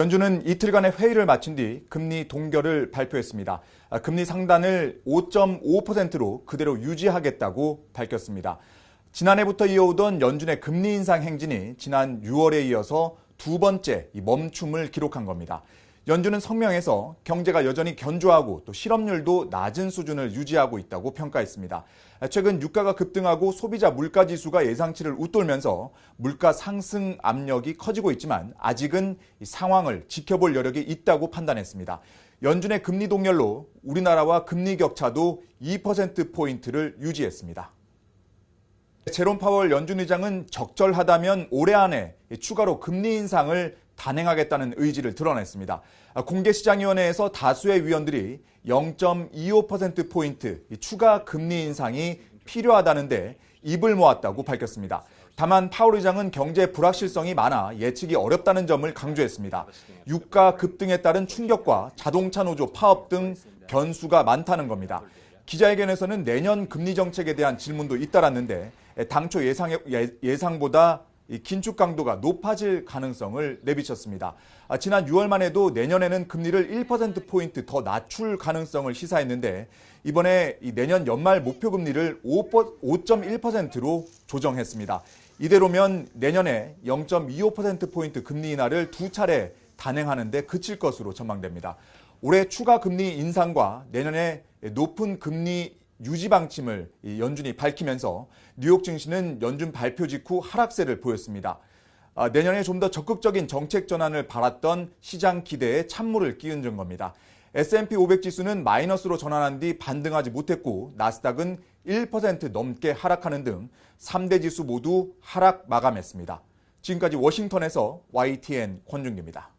연준은 이틀간의 회의를 마친 뒤 금리 동결을 발표했습니다. 금리 상단을 5.5%로 그대로 유지하겠다고 밝혔습니다. 지난해부터 이어오던 연준의 금리 인상 행진이 지난 6월에 이어서 두 번째 멈춤을 기록한 겁니다. 연준은 성명에서 경제가 여전히 견조하고 또 실업률도 낮은 수준을 유지하고 있다고 평가했습니다. 최근 유가가 급등하고 소비자 물가지수가 예상치를 웃돌면서 물가 상승 압력이 커지고 있지만 아직은 이 상황을 지켜볼 여력이 있다고 판단했습니다. 연준의 금리 동결로 우리나라와 금리 격차도 2%포인트를 유지했습니다. 제롬 파월 연준 의장은 적절하다면 올해 안에 추가로 금리 인상을 단행하겠다는 의지를 드러냈습니다. 공개시장위원회에서 다수의 위원들이 0.25%포인트 추가 금리 인상이 필요하다는데 입을 모았다고 밝혔습니다. 다만 파월 의장은 경제 불확실성이 많아 예측이 어렵다는 점을 강조했습니다. 유가 급등에 따른 충격과 자동차 노조 파업 등 변수가 많다는 겁니다. 기자회견에서는 내년 금리 정책에 대한 질문도 잇따랐는데 당초 예상보다 긴축 강도가 높아질 가능성을 내비쳤습니다. 지난 6월만 해도 내년에는 금리를 1%포인트 더 낮출 가능성을 시사했는데 이번에 내년 연말 목표 금리를 5.1%로 조정했습니다. 이대로면 내년에 0.25%포인트 금리 인하를 두 차례 단행하는 데 그칠 것으로 전망됩니다. 올해 추가 금리 인상과 내년에 높은 금리 유지 방침을 연준이 밝히면서 뉴욕 증시는 연준 발표 직후 하락세를 보였습니다. 내년에 좀 더 적극적인 정책 전환을 바랐던 시장 기대에 찬물을 끼얹은 겁니다. S&P 500 지수는 마이너스로 전환한 뒤 반등하지 못했고 나스닥은 1% 넘게 하락하는 등 3대 지수 모두 하락 마감했습니다. 지금까지 워싱턴에서 YTN 권준기입니다.